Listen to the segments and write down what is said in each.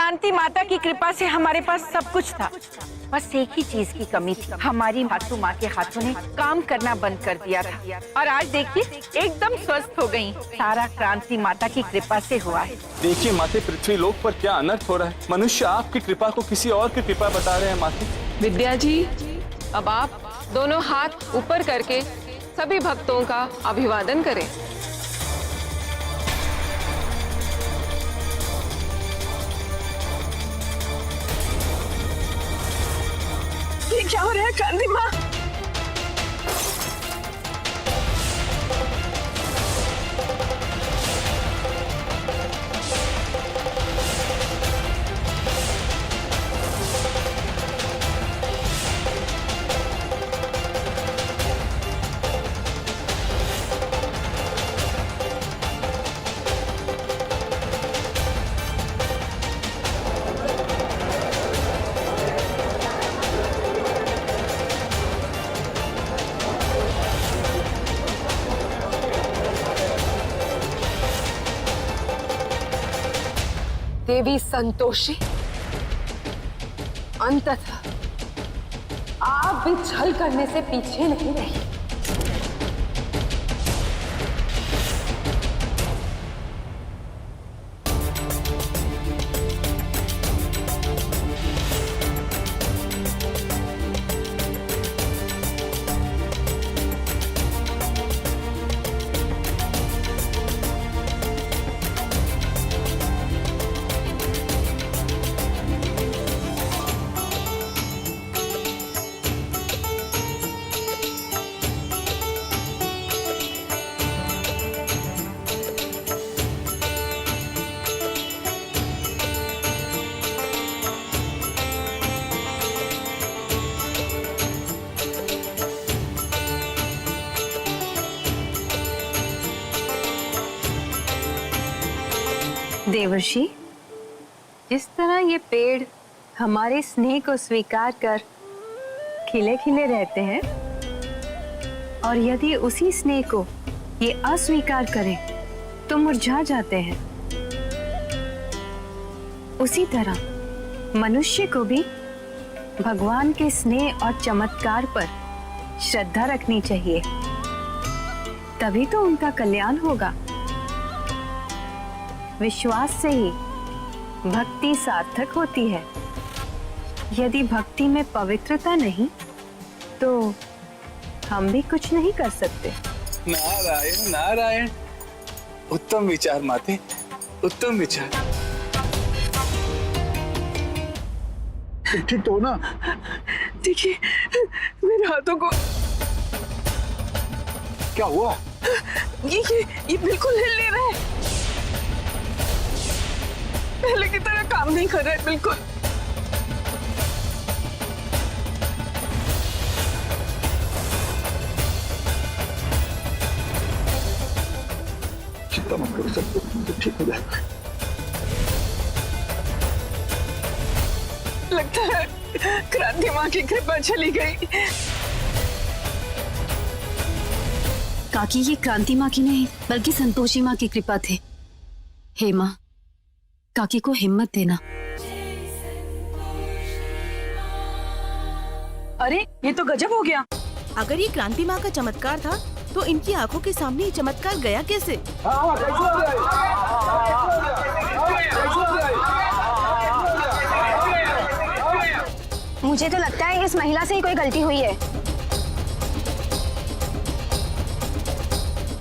क्रांति माता की कृपा से हमारे पास सब कुछ था। बस एक ही चीज की कमी थी, हमारी मातु माँ के हाथों ने काम करना बंद कर दिया था। और आज देखिए एकदम स्वस्थ हो गई। सारा क्रांति माता की कृपा से हुआ है। देखिए माते, पृथ्वी लोक पर क्या अनर्थ हो रहा है। मनुष्य आपकी कृपा को किसी और की कृपा बता रहे हैं माते। विद्या जी, अब आप दोनों हाथ ऊपर करके सभी भक्तों का अभिवादन करें। ये क्या हो रहा है क्रांति माँ? देवी संतोषी, अंततः आप भी छल करने से पीछे नहीं रही। देवर्षि, जिस तरह ये पेड़ हमारे स्नेह को स्वीकार कर खिले खिले रहते हैं, और यदि उसी स्नेह को ये अस्वीकार करें तो मुरझा जाते हैं, उसी तरह मनुष्य को भी भगवान के स्नेह और चमत्कार पर श्रद्धा रखनी चाहिए, तभी तो उनका कल्याण होगा। विश्वास से ही भक्ति सार्थक होती है। यदि भक्ति में पवित्रता नहीं तो हम भी कुछ नहीं कर सकते। नारायण नारायण, उत्तम विचार माते, उत्तम विचार। ठीक तो हो ना? देखिए मेरे हाथों को क्या हुआ? ये बिल्कुल हिल नहीं रहा है। पहले की तरह काम नहीं कर रहा है बिल्कुल। चिंता मत करो, सब ठीक हो जाएगा। लगता है क्रांति माँ की कृपा चली गई। काकी, ये क्रांति माँ की नहीं बल्कि संतोषी माँ की कृपा थे। हे माँ, काकी को हिम्मत देना। अरे ये तो गजब हो गया। अगर ये क्रांति माँ का चमत्कार था तो इनकी आंखों के सामने ये चमत्कार गया कैसे? मुझे तो लगता है इस महिला से ही कोई गलती हुई है।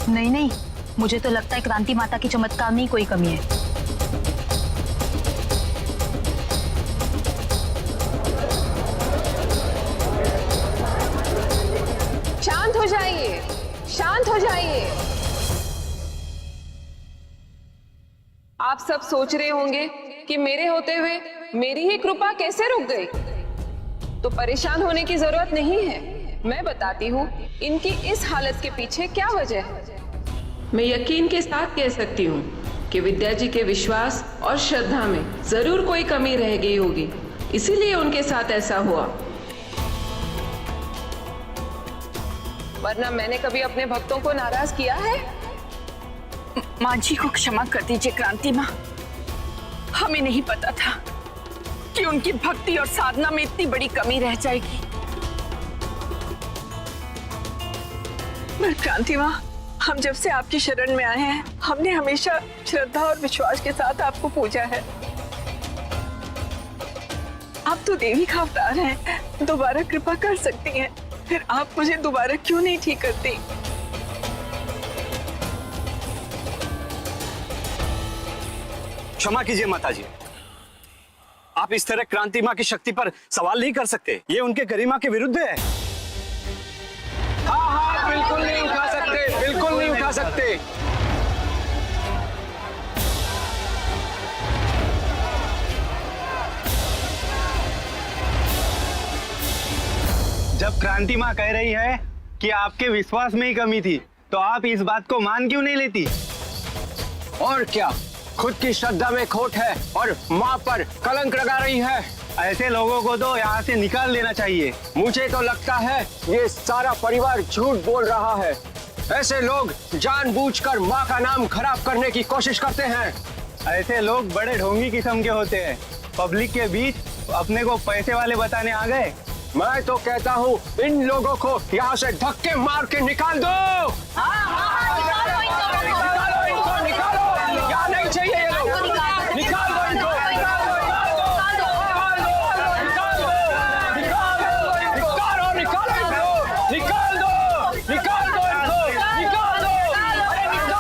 नहीं, मुझे तो लगता है क्रांति माता की चमत्कार में ही कोई कमी है। शांत हो जाइए, शांत हो जाइए। आप सब सोच रहे होंगे कि मेरे होते हुए मेरी ही कृपा कैसे रुक गई। तो परेशान होने की जरूरत नहीं है, मैं बताती हूँ इनकी इस हालत के पीछे क्या वजह है। मैं यकीन के साथ कह सकती हूँ कि विद्या जी के विश्वास और श्रद्धा में जरूर कोई कमी रह गई होगी, इसीलिए उनके साथ ऐसा हुआ। वरना मैंने कभी अपने भक्तों को नाराज किया है? माँ जी को क्षमा कर दीजिए क्रांति माँ, हमें नहीं पता था। कि उनकी भक्ति और साधना में इतनी बड़ी कमी रह जाएगी। पर क्रांति माँ, हम जब से आपकी शरण में आए हैं, हमने हमेशा श्रद्धा और विश्वास के साथ आपको पूजा है। आप तो देवी का अवतार हैं, दोबारा कृपा कर सकती हैं। फिर आप मुझे दोबारा क्यों नहीं ठीक करती? क्षमा कीजिए माताजी, आप इस तरह क्रांति माँ की शक्ति पर सवाल नहीं कर सकते। ये उनके गरिमा के विरुद्ध है। हाँ, बिल्कुल नहीं उठा सकते, बिल्कुल नहीं उठा सकते। जब क्रांति माँ कह रही है कि आपके विश्वास में ही कमी थी, तो आप इस बात को मान क्यों नहीं लेती? और क्या, खुद की श्रद्धा में खोट है और माँ पर कलंक लगा रही है। ऐसे लोगों को तो यहाँ से निकाल देना चाहिए। मुझे तो लगता है ये सारा परिवार झूठ बोल रहा है। ऐसे लोग जानबूझकर माँ का नाम खराब करने की कोशिश करते हैं। ऐसे लोग बड़े ढोंगी किस्म के होते हैं। पब्लिक के बीच अपने को पैसे वाले बताने आ गए। मैं तो कहता हूँ इन लोगों को यहाँ से धक्के मार के निकाल दो। यहाँ नहीं चाहिए ये लोग। निकाल दो इनको।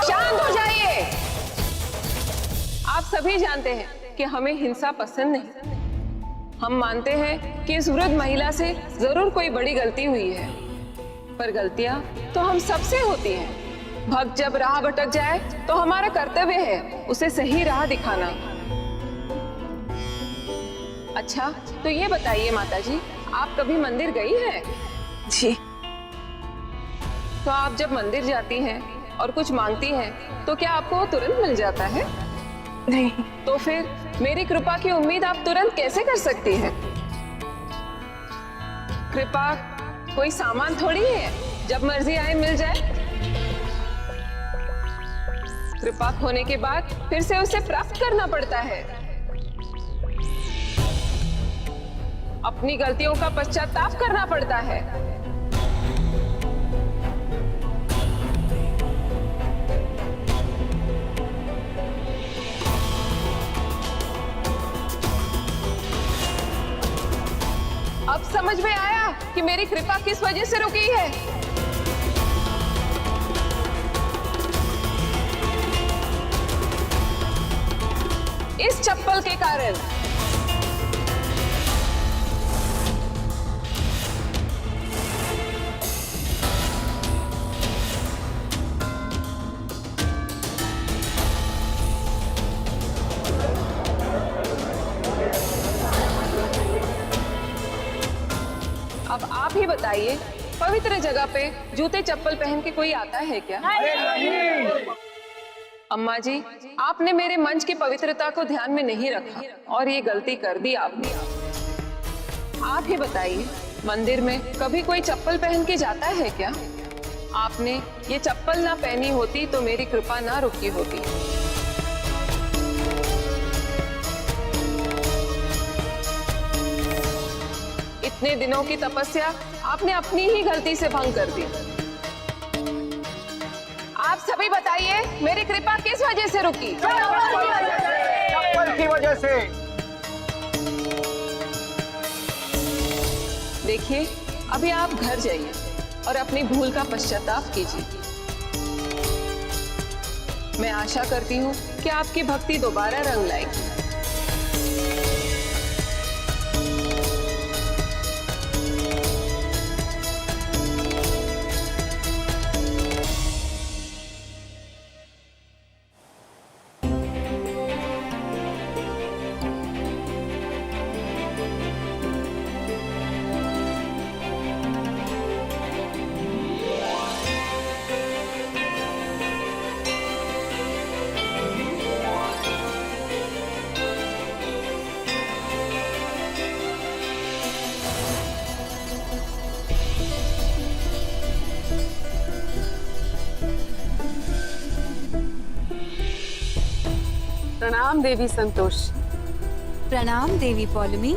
शांत हो जाइए। आप सभी जानते हैं कि हमें हिंसा पसंद नहीं। हम मानते हैं कि इस वृद्ध महिला से जरूर कोई बड़ी गलती हुई है, पर गलतियां तो हम सबसे होती हैं। भक्त जब राह भटक जाए तो हमारा कर्तव्य है उसे सही राह दिखाना। अच्छा, तो ये बताइए माताजी, आप कभी मंदिर गई हैं? जी। तो आप जब मंदिर जाती हैं और कुछ मांगती हैं, तो क्या आपको वो तुरंत मिल जाता है? नहीं। तो फिर मेरी कृपा की उम्मीद आप तुरंत कैसे कर सकती हैं? कृपा कोई सामान थोड़ी है, जब मर्जी आए मिल जाए। कृपा खोने के बाद फिर से उसे प्राप्त करना पड़ता है। अपनी गलतियों का पश्चाताप करना पड़ता है। अब समझ में आया कि मेरी कृपा किस वजह से रुकी है। इस चप्पल के कारण। अब आप ही बताइए, पवित्र जगह पे जूते चप्पल पहन के कोई आता है क्या? अम्मा जी, आपने मेरे मंच की पवित्रता को ध्यान में नहीं रखा और ये गलती कर दी आपने। आप ही बताइए, मंदिर में कभी कोई चप्पल पहन के जाता है क्या? आपने ये चप्पल ना पहनी होती तो मेरी कृपा ना रुकी होती। इतने दिनों की तपस्या आपने अपनी ही गलती से भंग कर दी। आप सभी बताइए, मेरी कृपा किस वजह से रुकी? चप्पल की वजह से। देखिए, अभी आप घर जाइए और अपनी भूल का पश्चाताप कीजिए। मैं आशा करती हूँ कि आपकी भक्ति दोबारा रंग लाएगी। प्रणाम देवी संतोष। प्रणाम देवी पौलमी।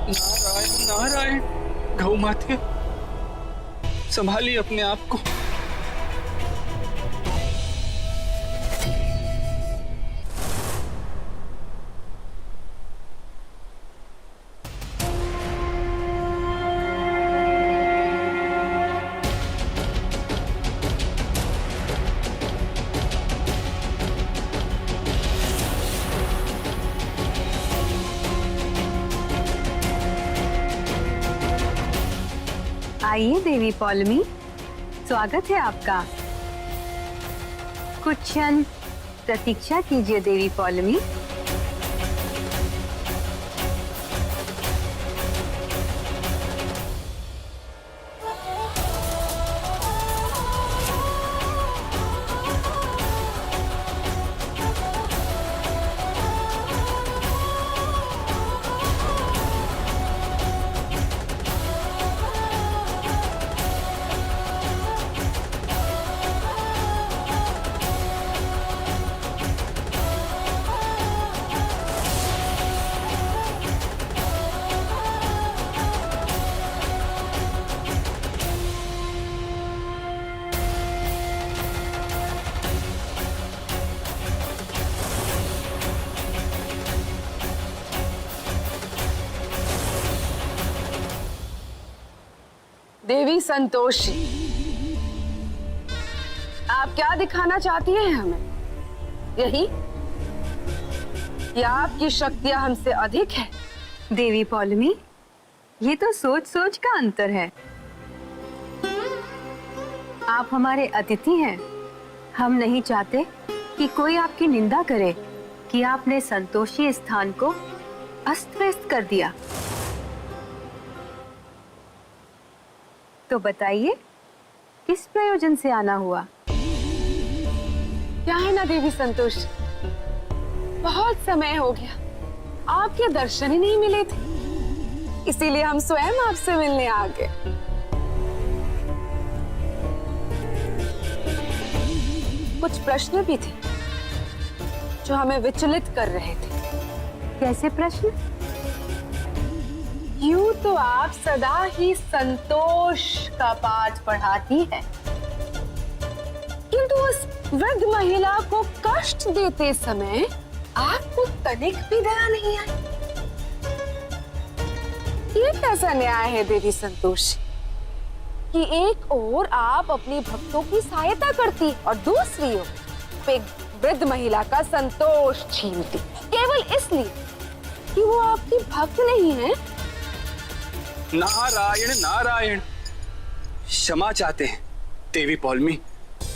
नारायण नारायण, गौ माते संभालिए अपने आप को। आइए देवी पौलमी, स्वागत है आपका। कुछ क्षण प्रतीक्षा कीजिए देवी पौलमी। देवी संतोषी, आप क्या दिखाना चाहती हैं हमें? यही कि आपकी शक्तियां हमसे अधिक है? देवी पौलमी, ये तो सोच सोच का अंतर है। आप हमारे अतिथि हैं। हम नहीं चाहते कि कोई आपकी निंदा करे कि आपने संतोषी स्थान को अस्त व्यस्त कर दिया। तो बताइए, किस प्रयोजन से आना हुआ? क्या है ना देवी संतोषी, बहुत समय हो गया, आपके दर्शन ही नहीं मिले थे, इसीलिए हम स्वयं आपसे मिलने आ गए। कुछ प्रश्न भी थे जो हमें विचलित कर रहे थे। कैसे प्रश्न? यूं तो आप सदा ही संतोष का पाठ पढ़ाती है, किंतु उस वृद्ध महिला को कष्ट देते समय आपको तनिक भी दया नहीं आई। ये कैसा न्याय है देवी संतोषी कि एक ओर आप अपनी भक्तों की सहायता करती और दूसरी ओर एक वृद्ध महिला का संतोष छीनती, केवल इसलिए कि वो आपकी भक्त नहीं है? नारायण नारायण, क्षमा चाहते हैं देवी पौलमी,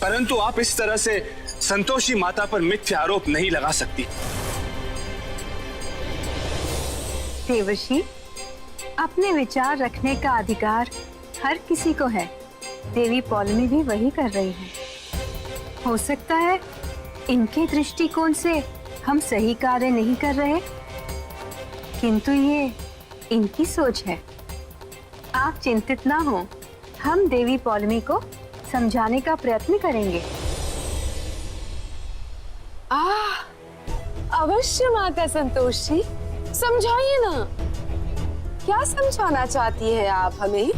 परंतु आप इस तरह से संतोषी माता पर मिथ्या आरोप नहीं लगा सकती। देवर्षि, अपने विचार रखने का अधिकार हर किसी को है। देवी पौलमी भी वही कर रही है। हो सकता है इनके दृष्टिकोण से हम सही कार्य नहीं कर रहे, किंतु ये इनकी सोच है। आप चिंतित ना हो, हम देवी पौलमी को समझाने का प्रयत्न करेंगे। अवश्य माता संतोषी, समझाइए ना, क्या समझाना चाहती है आप हमें?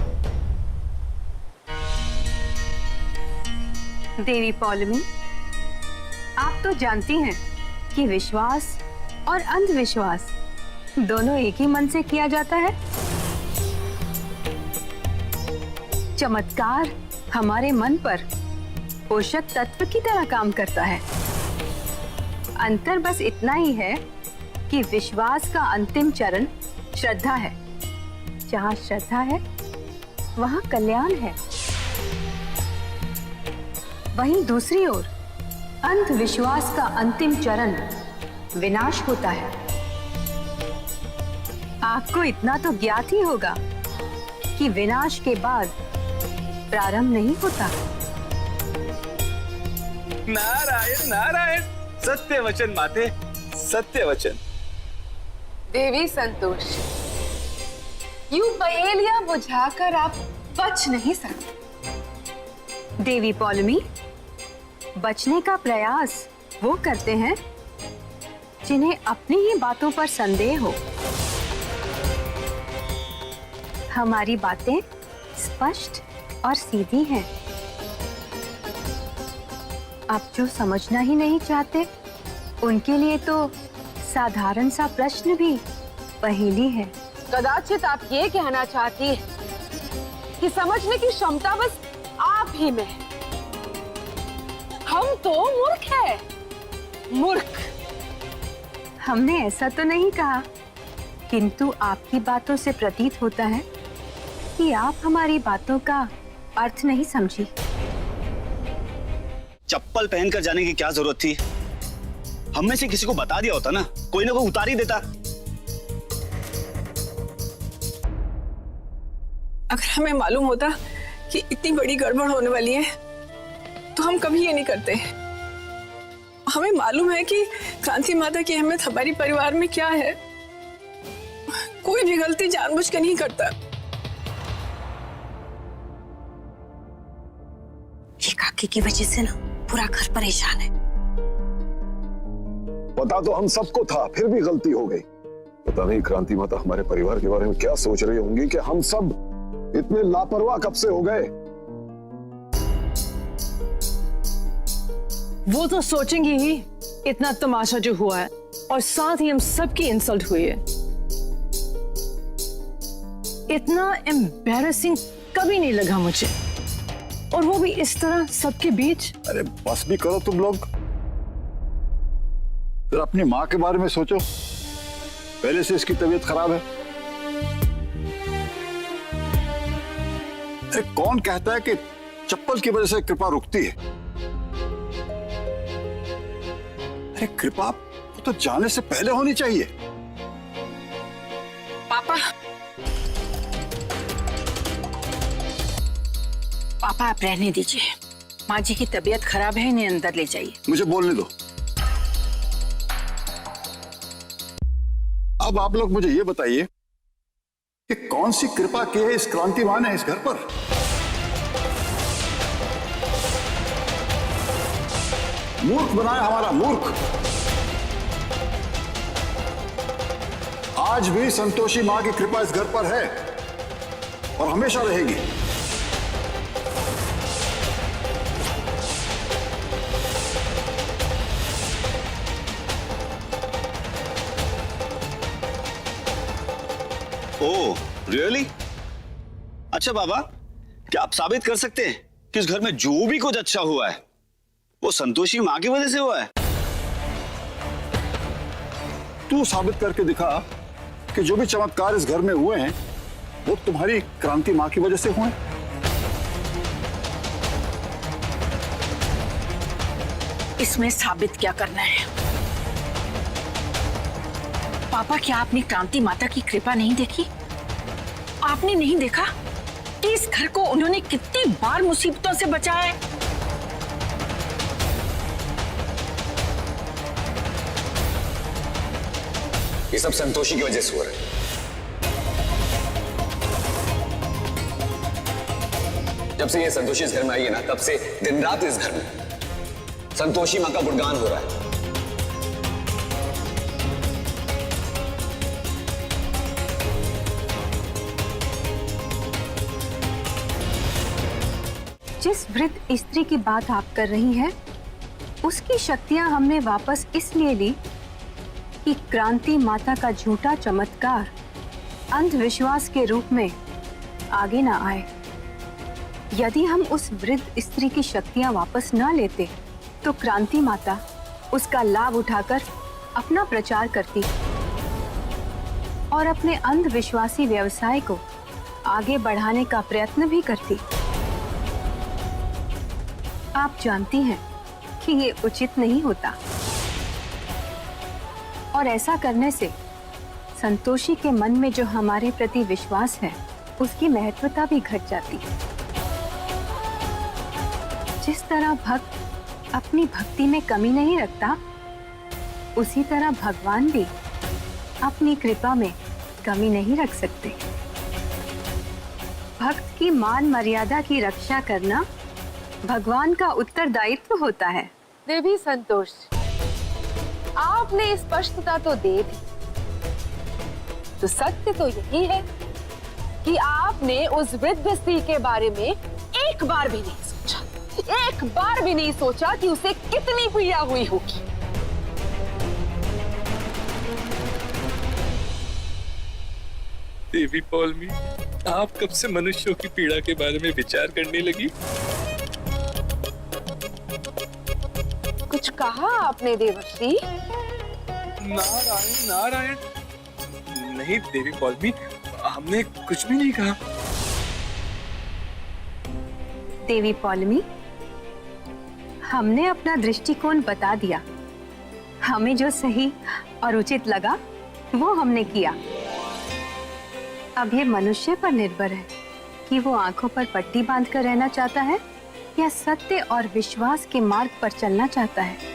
देवी पौलमी, आप तो जानती हैं कि विश्वास और अंधविश्वास दोनों एक ही मन से किया जाता है। चमत्कार हमारे मन पर पोषक तत्व की तरह काम करता है। अंतर बस इतना ही है कि विश्वास का अंतिम चरण श्रद्धा है। जहाँ श्रद्धा है वहाँ कल्याण है। वहीं दूसरी ओर अंधविश्वास का अंतिम चरण विनाश होता है। आपको इतना तो ज्ञात ही होगा कि विनाश के बाद प्रारंभ नहीं होता। नारायण नारायण, सत्य वचन माते, सत्य वचन। देवी संतोष, यूं पहेलियां बुझाकर आप बच नहीं सकते। देवी पौलमी, बचने का प्रयास वो करते हैं जिन्हें अपनी ही बातों पर संदेह हो। हमारी बातें स्पष्ट और सीधी हैं। आप जो समझना ही नहीं चाहते, उनके लिए तो साधारण सा प्रश्न भी पहेली है। कदाचित आप ये कहना चाहती है कि समझने की क्षमता बस आप ही में है। हम तो मूर्ख हैं, मूर्ख। हमने ऐसा तो नहीं कहा, किंतु आपकी बातों से प्रतीत होता है कि आप हमारी बातों का अर्थ नहीं समझी। चप्पल पहनकर जाने की क्या जरूरत थी? हम में से किसी को बता दिया होता ना, कोई ना कोई उतार ही देता। अगर हमें मालूम होता कि इतनी बड़ी गड़बड़ होने वाली है तो हम कभी ये नहीं करते। हमें मालूम है कि क्रांति माता की अहमियत हमारे परिवार में क्या है। कोई भी गलती जानबूझ के नहीं करता। ये काकी की वजह से ना पूरा घर परेशान है। पता तो हम सबको था, फिर भी गलती हो गई। पता नहीं क्रांति माता हमारे परिवार के बारे में क्या सोच रही होंगी कि हम सब इतने लापरवाह कब से हो गए। वो तो सोचेंगी ही, इतना तमाशा जो हुआ है और साथ ही हम सबकी इंसल्ट हुई है। इतना एम्बैरेसिंग कभी नहीं लगा मुझे, और वो भी इस तरह सबके बीच। अरे बस भी करो तुम लोग। फिर अपनी माँ के बारे में सोचो, पहले से इसकी तबीयत खराब है। अरे कौन कहता है कि चप्पल की वजह से कृपा रुकती है? अरे कृपा तो जाने से पहले होनी चाहिए। पापा, पापा आप रहने दीजिए। माँ जी की तबीयत खराब है, इन्हें अंदर ले जाइए। मुझे बोलने दो। अब आप लोग मुझे ये बताइए कि कौन सी कृपा की है इस क्रांति मां ने इस घर पर? मूर्ख बनाया हमारा मूर्ख। आज भी संतोषी मां की कृपा इस घर पर है और हमेशा रहेगी। Oh really? अच्छा बाबा, क्या आप साबित कर सकते हैं कि इस घर में जो भी कुछ अच्छा हुआ है वो संतोषी माँ की वजह से हुआ है? तू साबित करके दिखा कि जो भी चमत्कार इस घर में हुए हैं वो तुम्हारी क्रांति मां की वजह से हुए। इसमें साबित क्या करना है? पापा, क्या आपने क्रांति माता की कृपा नहीं देखी? आपने नहीं देखा कि इस घर को उन्होंने कितनी बार मुसीबतों से बचाया है? ये सब संतोषी की वजह से हो रहा है। जब से ये संतोषी इस घर में आई है ना, तब से दिन रात इस घर में संतोषी मां का गुणगान हो रहा है। जिस वृद्ध स्त्री की बात आप कर रही हैं, उसकी शक्तियां हमने वापस इसलिए ली कि क्रांति माता का झूठा चमत्कार अंधविश्वास के रूप में आगे ना आए। यदि हम उस वृद्ध स्त्री की शक्तियां वापस न लेते तो क्रांति माता उसका लाभ उठाकर अपना प्रचार करती और अपने अंधविश्वासी व्यवसाय को आगे बढ़ाने का प्रयत्न भी करती। आप जानती हैं कि ये उचित नहीं होता और ऐसा करने से संतोषी के मन में जो हमारे प्रति विश्वास है उसकी महत्वता भी घट जाती है। जिस तरह भक्त अपनी भक्ति में कमी नहीं रखता, उसी तरह भगवान भी अपनी कृपा में कमी नहीं रख सकते। भक्त की मान मर्यादा की रक्षा करना भगवान का उत्तरदायित्व होता है। देवी संतोष, आपने स्पष्टता तो दे दी, तो सत्य तो यही है कि आपने उस वृद्ध स्त्री के बारे में एक बार भी नहीं सोचा, एक बार भी नहीं सोचा कि उसे कितनी पीड़ा हुई होगी। देवी पौलमी, आप कब से मनुष्यों की पीड़ा के बारे में विचार करने लगी? कुछ कहा आपने देवर्षि? नारायण नारायण, नहीं देवी पौलमी, हमने कुछ भी नहीं कहा। देवी पौलमी, हमने अपना दृष्टिकोण बता दिया। हमें जो सही और उचित लगा वो हमने किया। अब ये मनुष्य पर निर्भर है कि वो आंखों पर पट्टी बांधकर रहना चाहता है या सत्य और विश्वास के मार्ग पर चलना चाहता है।